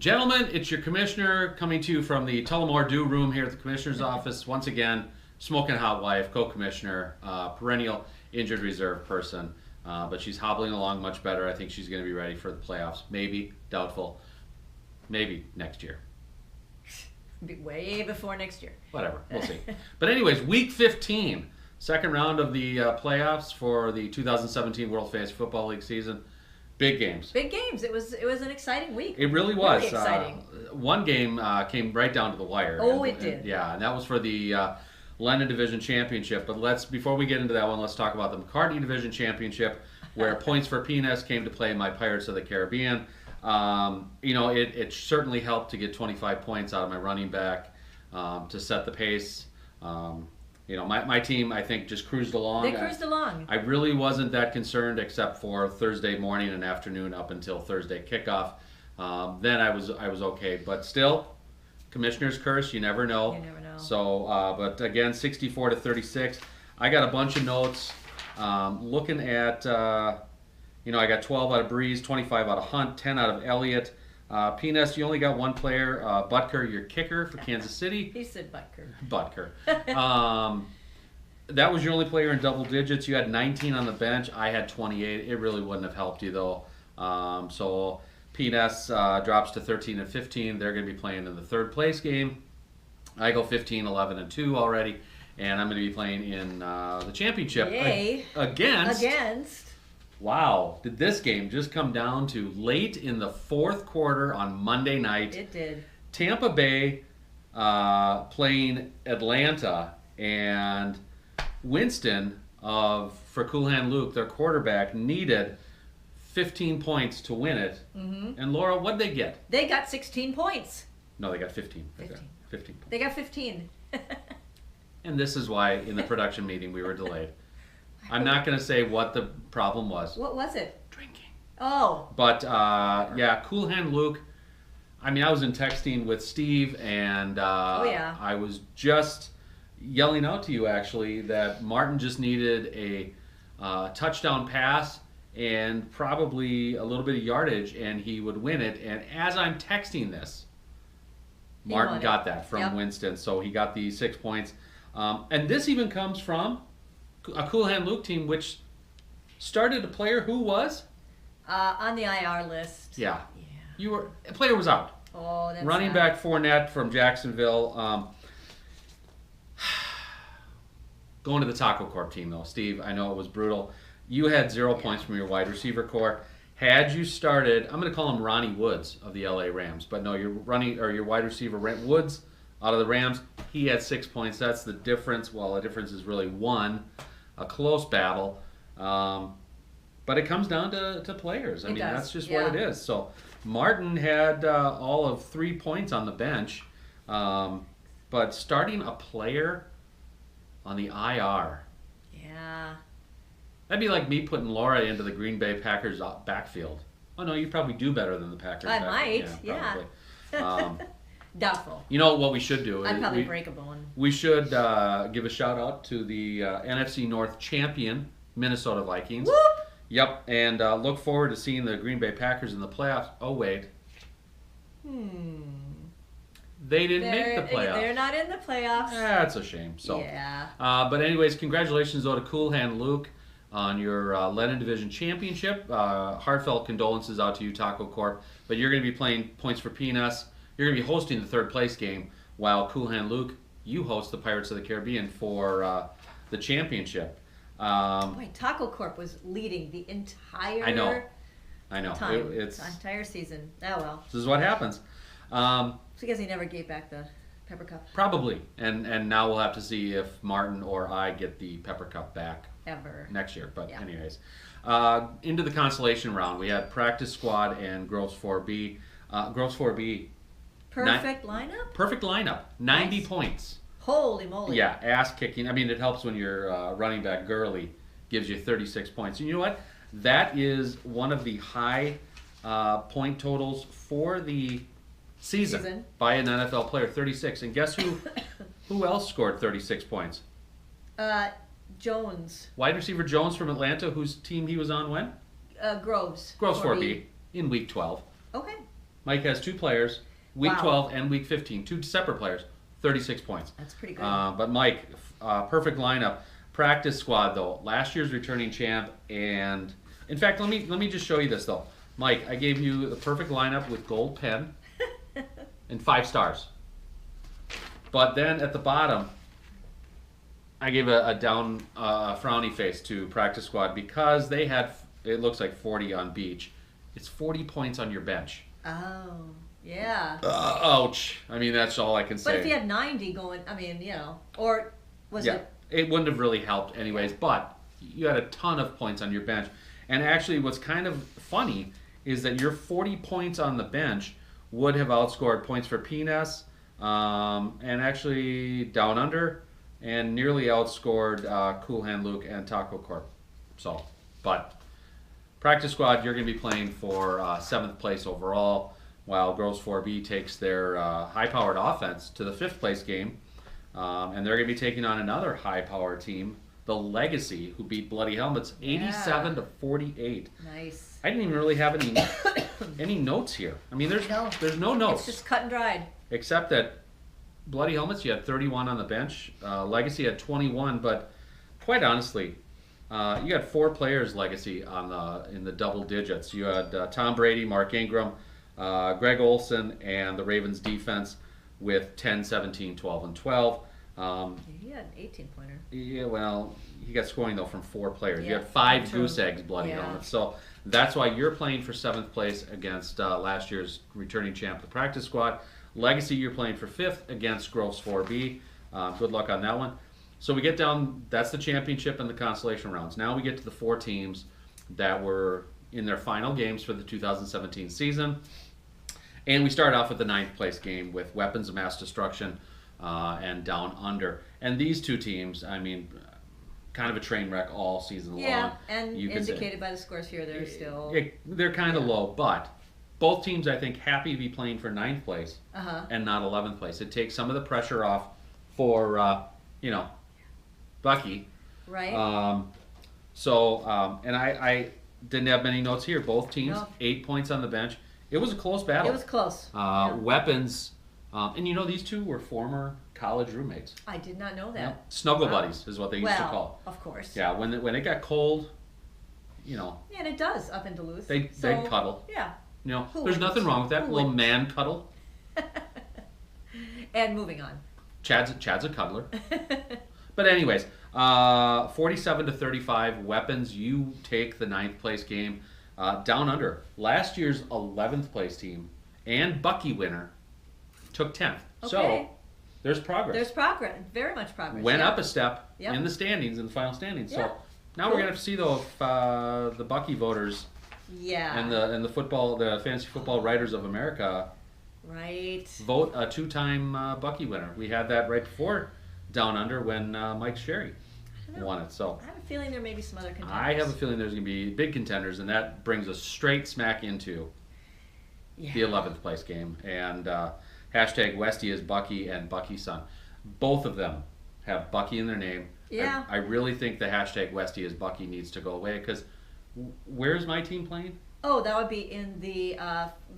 Gentlemen, it's your commissioner coming to you from the Tullamore Do Room here at the commissioner's office. Once again, smoking hot wife, co-commissioner, perennial injured reserve person. But she's hobbling along much better. I think she's going to be ready for the playoffs. Maybe, doubtful. Maybe next year. Way before next year. Whatever, we'll see. But anyways, week 15, second round of the playoffs for the 2017 World Fantasy Football League season. Big games. Big games. It was an exciting week. It really was. Really exciting. One game came right down to the wire. Oh, it did. Yeah, and that was for the London Division Championship. But before we get into that one, let's talk about the McCartney Division Championship, where Points for Peanuts came to play my Pirates of the Caribbean. It certainly helped to get 25 points out of my running back to set the pace. My team, I think, just cruised along. They cruised along. I really wasn't that concerned except for Thursday morning and afternoon up until Thursday kickoff. Then I was okay. But still, commissioner's curse, you never know. You never know. So, but again, 64-36. I got a bunch of notes looking at, I got 12 out of Breeze, 25 out of Hunt, 10 out of Elliott. Peanuts, you only got one player, Butker, your kicker for Kansas City. He said Butker. Butker. That was your only player in double digits. You had 19 on the bench. I had 28. It really wouldn't have helped you, though. So Peanuts drops to 13-15. They're going to be playing in the third place game. I go 15-11-2 already, and I'm going to be playing in the championship. Yay. Against. Wow, did this game just come down to late in the fourth quarter on Monday night? It did. Tampa Bay playing Atlanta, and Winston for Cool Hand Luke, their quarterback, needed 15 points to win it. Mm-hmm. And Laura, what'd they get? They got 16 points. No, they got 15. 15 points. They got 15. And this is why in the production meeting we were delayed. I'm not going to say what the problem was. What was it? Drinking. Oh. But, Cool Hand Luke. I mean, I was in texting with Steve, and I was just yelling out to you, actually, that Martin just needed a touchdown pass and probably a little bit of yardage, and he would win it. And as I'm texting this, Martin got that from Winston, so he got the 6 points. And this even comes from a Cool Hand Luke team, which started a player who was on the IR list. Yeah. A player was out. Oh, that's running sad. back Fournette from Jacksonville. Going to the Taco Corp team, though, Steve. I know it was brutal. You had 0 points from your wide receiver core. Had you started, I'm going to call him Ronnie Woods of the LA Rams, but no, your wide receiver Woods out of the Rams. He had 6 points. That's the difference. Well, the difference is really one. A close battle. But it comes down to players. I mean, that's just what it is. So Martin had all of 3 points on the bench. But starting a player on the IR. Yeah. That'd be like me putting Laura into the Green Bay Packers backfield. Oh, no, you probably do better than the Packers. I might, yeah. Doubtful. You know what we should do? I'd probably break a bone. We should give a shout out to the NFC North champion, Minnesota Vikings. Whoop! Yep, and look forward to seeing the Green Bay Packers in the playoffs. Oh, wait. They didn't make the playoffs. They're not in the playoffs. That's a shame. So, yeah. But anyways, congratulations, though, to Cool Hand Luke on your London Division Championship. Heartfelt condolences out to you, Taco Corp. But you're going to be playing Points for Peanuts. You're going to be hosting the third place game, while Cool Hand Luke, you host the Pirates of the Caribbean for the championship. Boy, Taco Corp was leading the entire I know. time. It's the entire season. Oh, well. This is what happens. It's because he never gave back the Pepper Cup. Probably. And now we'll have to see if Martin or I get the Pepper Cup back. Ever. Next year. But anyways. Into the consolation round, we had Practice Squad and Groves 4B. Groves 4B. Perfect lineup? Perfect lineup. 90 points. Holy moly. Yeah, ass kicking. I mean, it helps when your running back Gurley gives you 36 points. And you know what? That is one of the high point totals for the season by an NFL player, 36. And guess who else scored 36 points? Jones. Wide receiver Jones from Atlanta, whose team he was on when? Groves. Groves 4B in week 12. Okay. Mike has two players, week Wow. 12 and week 15, two separate players, 36 points. That's pretty good. But Mike, perfect lineup. Practice squad though. Last year's returning champ, and in fact, let me just show you this though. Mike, I gave you the perfect lineup with gold pen and 5 stars. But then at the bottom, I gave a down frowny face to practice squad because they had, it looks like 40 on beach. It's 40 points on your bench. Oh, yeah. Ouch. I mean, that's all I can say. But if you had 90 going, I mean, or was Yeah, it? it wouldn't have really helped anyways, but you had a ton of points on your bench. And actually, what's kind of funny is that your 40 points on the bench would have outscored points for PNS, and actually Down Under, and nearly outscored Cool Hand Luke and Taco Corp. So, but practice squad, you're going to be playing for 7th place overall, while Groves 4B takes their high-powered offense to the 5th place game. And they're going to be taking on another high-power team, the Legacy, who beat Bloody Helmets 87 to 48. Nice. I didn't even really have any notes here. I mean, there's no notes, It's just cut and dried. except that Bloody Helmets, you had 31 on the bench. Legacy had 21, but quite honestly, you got 4 players Legacy in the double digits. You had Tom Brady, Mark Ingram, Greg Olson, and the Ravens defense with 10, 17, 12, and 12. He had an 18-pointer. Yeah, well, he got scoring though from 4 players. You Yeah, had 5 true. goose eggs, Bloody Yeah. Helmets. So that's why you're playing for 7th place against last year's returning champ, the practice squad. Legacy, you're playing for 5th against Groves 4B. Good luck on that one. So we get down, that's the championship and the consolation rounds. Now we get to the 4 teams that were in their final games for the 2017 season. And we start off with the 9th place game with Weapons of Mass Destruction and Down Under. And these 2 teams, I mean, kind of a train wreck all season Yeah, long. and You could say. indicated by the scores here, they're still. They're kind of low, but both teams, I think, happy to be playing for 9th place Uh-huh. and not 11th place. It takes some of the pressure off for, Bucky. Right? And I didn't have many notes here. Both teams, No. 8 points on the bench. It was a close battle. It was close. Yeah. Weapons, and these 2 were former college roommates. I did not know Yeah. that. Snuggle Wow. buddies is what they used to call. Of course. Yeah, when it got cold, Yeah, and it does up in Duluth. they'd So, cuddle. Yeah. Who There's wouldn't? nothing wrong with that. Who Little wouldn't? man cuddle. And moving on. Chad's a cuddler. But anyways, 47 to 35. Weapons, you take the 9th place game. Down Under, last year's 11th place team and Bucky winner, took 10th. So Okay. there's progress. There's progress. Very much progress. Went yeah. up a step Yeah. in the standings, in the final standings. Yeah. So now we're Cool. gonna have to see though if the Bucky voters Yeah. and the fantasy football writers of America Right. vote a 2-time Bucky winner. We had that right before Down Under when Mike Sherry I don't know. won it. So I have a feeling there may be some other contenders. I have a feeling there's going to be big contenders, and that brings us straight smack into Yeah. the 11th place game. And hashtag Westy is Bucky and Bucky Son. Both of them have Bucky in their name. Yeah. I really think the hashtag Westy is Bucky needs to go away because where's my team playing? Oh, that would be in the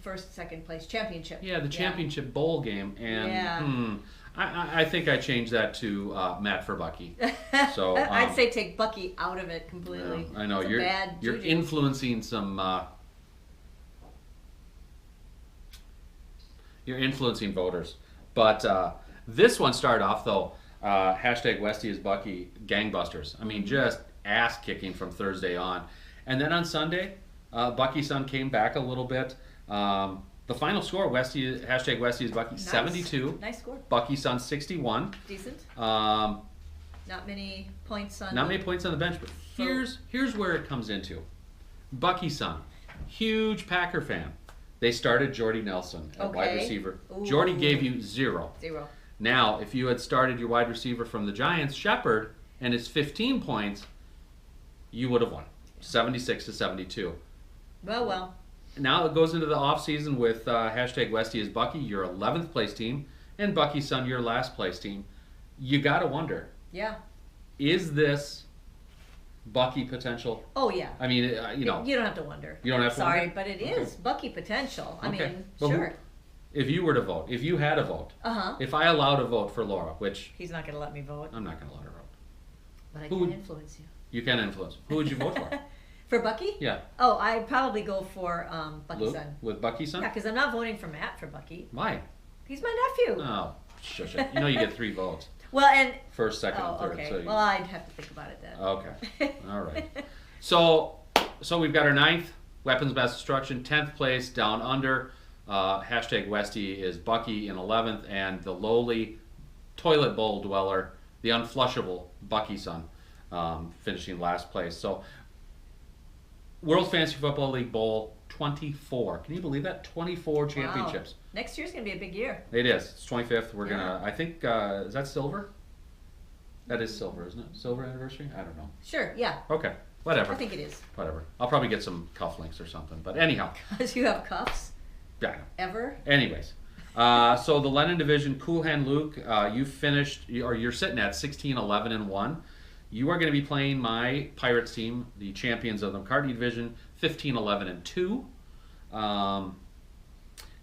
first, second place championship. Yeah, the championship bowl game. And Yeah. I think I changed that to Matt for Bucky. So I'd say take Bucky out of it completely. I know It's a you're bad you're juju. influencing some. You're influencing voters, but this one started off though. Hashtag Westy is Bucky gangbusters. I mean, just ass kicking from Thursday on, and then on Sunday, Bucky Son came back a little bit. The final score: hashtag Westy is Bucky Nice. 72. Nice score. Bucky Son 61. Decent. Um, Not many points on. Not many points on the bench, but here's where it comes into. Bucky Son, huge Packer fan. They started Jordy Nelson at wide Okay. receiver. Ooh. Jordy gave you 0. 0. Now, if you had started your wide receiver from the Giants, Shepard, and it's 15 points, you would have won. 76 to 72. Well. Now it goes into the offseason with hashtag Westy is Bucky, your 11th place team, and Bucky Son, your last place team. You got to wonder, Yeah. is this Bucky potential. Oh, yeah. I mean, you know, You don't have to wonder. You don't have to Sorry, wonder? but it Okay. is Bucky potential. I Okay. mean, But who- sure. if you were to vote, if you had a vote, Uh-huh. if I allowed a vote for Laura, which He's not going to let me vote, I'm not going to let her vote, but I Who can would- influence you. you can influence. Who would you vote for? For Bucky? Yeah, Oh, I'd probably go for Bucky's Luke son. with Bucky's son. Yeah, because I'm not voting for Matt for Bucky. Why? He's my nephew. Oh, shush it. You know you get 3 votes. Well, and First, second, and oh, third. okay. So you, Well, I'd have to think about it then. okay. All right. So we've got our 9th weapons of mass destruction, 10th place down under. Hashtag Westy is Bucky in 11th, and the lowly toilet bowl dweller, the unflushable Bucky son, finishing last place. So World Fantasy Football League Bowl 24. Can you believe that? 24 championships. Wow. Next year's gonna be a big year. It is. It's 25th. We're Yeah. gonna. I think is that silver? That is silver, isn't it? Silver anniversary? I don't know. Sure, yeah. Okay, whatever. I think it is. Whatever. I'll probably get some cufflinks or something. But anyhow, Because you have cuffs. yeah. Ever? Anyways, so the Lennon division, Cool Hand Luke, you finished, or you're sitting at 16, 11, and 1. You are going to be playing my Pirates team, the champions of the McCartney division, 15, 11, and 2.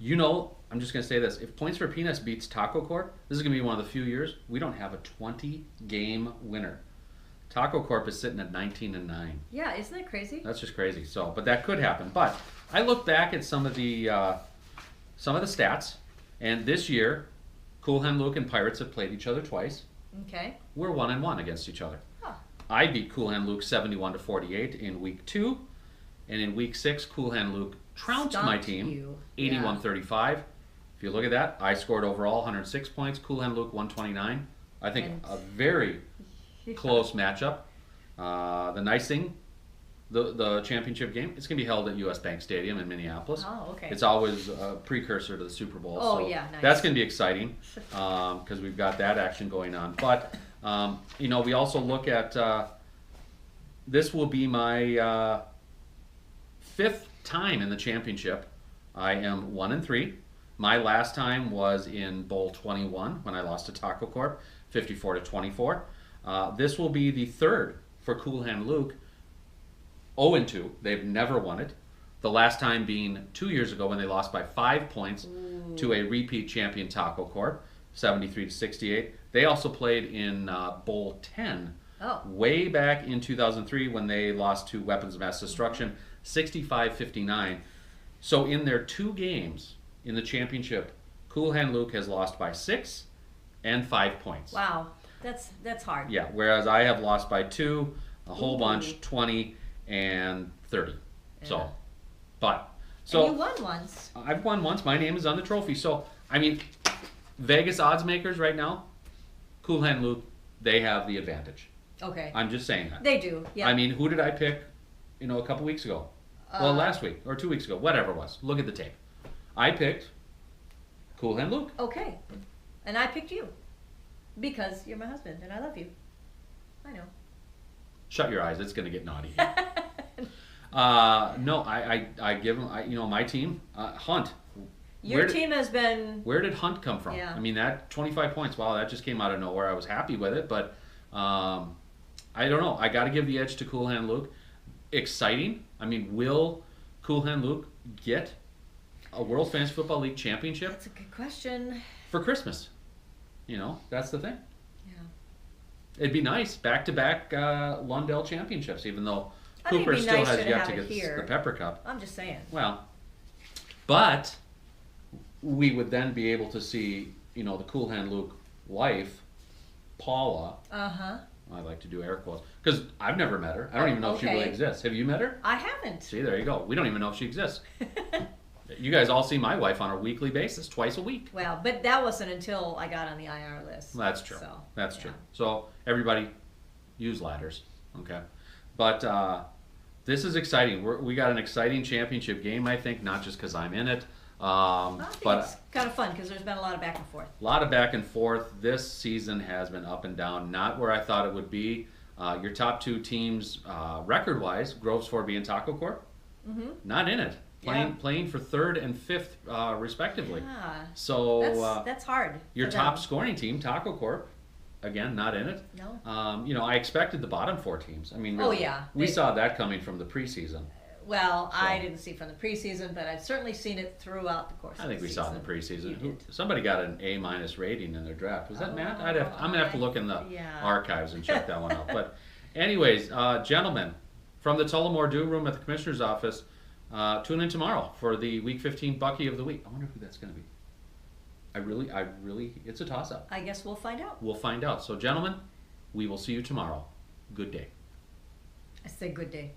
You know, I'm just going to say this. If Points for Peanuts beats Taco Corp, this is going to be one of the few years we don't have a 20-game winner. Taco Corp is sitting at 19 and 9. Yeah, isn't that crazy? That's just crazy. So, but that could happen. But I look back at some of the stats, and this year, Cool Hand Luke and Pirates have played each other twice. Okay. We're 1-1 against each other. Huh. I beat Cool Hand Luke 71-48 in week 2, and in week 6, Cool Hand Luke trounced my Stomped team you. 81-35. If you look at that, I scored overall 106 points. Cool Hand Luke 129. I think And- a very Yeah. close matchup. The nice thing, the championship game, it's going to be held at US Bank Stadium in Minneapolis. Oh, okay. It's always a precursor to the Super Bowl. Oh, so yeah, nice. that's going to be exciting because we've got that action going on. But, you know, we also look at this will be my 5th time in the championship. I am 1-3. My last time was in Bowl 21 when I lost to Taco Corp, 54-24. This will be the 3rd for Cool Hand Luke, 0-2. They've never won it. The last time being 2 years ago when they lost by 5 points to a repeat champion Taco Corp, 73-68. They also played in Bowl 10 Oh. way back in 2003 when they lost to Weapons of Mass Destruction, 65-59. So in their 2 games in the championship, Cool Hand Luke has lost by 6 and 5 points. Wow. That's hard. Yeah, whereas I have lost by 2, a whole Ooh. bunch, 20 and 30. Yeah. So, but And you so won once. I've won once. My name is on the trophy. So I mean, Vegas odds makers right now, Cool Hand Luke, they have the advantage. Okay. I'm just saying that. They do. Yeah. I mean, who did I pick? You know, a couple weeks ago. Well, last week or 2 weeks ago, whatever it was. Look at the tape. I picked Cool Hand Luke. Okay. And I picked you. Because you're my husband and I love you. I know. Shut your eyes. It's going to get naughty. No, I give him. You know, my team, Hunt. Your Where did- team has been. Where did Hunt come from? Yeah. I mean, that 25 points. Wow, that just came out of nowhere. I was happy with it, but I don't know. I got to give the edge to Cool Hand Luke. Exciting. I mean, will Cool Hand Luke get a World Fantasy Football League championship That's a good question. for Christmas? You know, that's the thing. Yeah. It'd be nice back-to-back Lundell championships, even though I think Cooper it'd be still nicer has to yet have to it get here. the Pepper Cup. I'm just saying. Well, but we would then be able to see, you know, the Cool Hand Luke wife, Paula. Uh huh. I like to do air quotes because I've never met her. I don't even know if she really Okay. exists. Have you met her? I haven't. See, there you go. We don't even know if she exists. You guys all see my wife on a weekly basis, twice a week. Well, but that wasn't until I got on the IR list. That's true. So, That's yeah. true. So everybody, use ladders, okay? But this is exciting. We got an exciting championship game, I think, not just because I'm in it, I think but it's kind of fun because there's been a lot of back and forth. a lot of back and forth. This season has been up and down, not where I thought it would be. Your top 2 teams, record-wise, Groves Ford and Taco Corp, not in it. Playing for 3rd and 5th, respectively. Yeah. So That's hard. your for top them. scoring team, Taco Corp, again, not in it. No. You know, I expected the bottom four teams. I mean, Oh, really, yeah. we They- saw that coming from the preseason. Well, I So- didn't see from the preseason, but I've certainly seen it throughout the course. I of think the we saw in the season. preseason. You did. Somebody got an A- rating in their draft. Was that Matt? Oh, I'm gonna have to look in the yeah. archives and check that one out. But, anyways, gentlemen, from the Tullamore Do Room at the Commissioner's office, tune in tomorrow for the Week 15 Bucky of the Week. I wonder who that's gonna be. I really, it's a toss-up. I guess we'll find out. We'll find out. So, gentlemen, we will see you tomorrow. Good day. I say good day.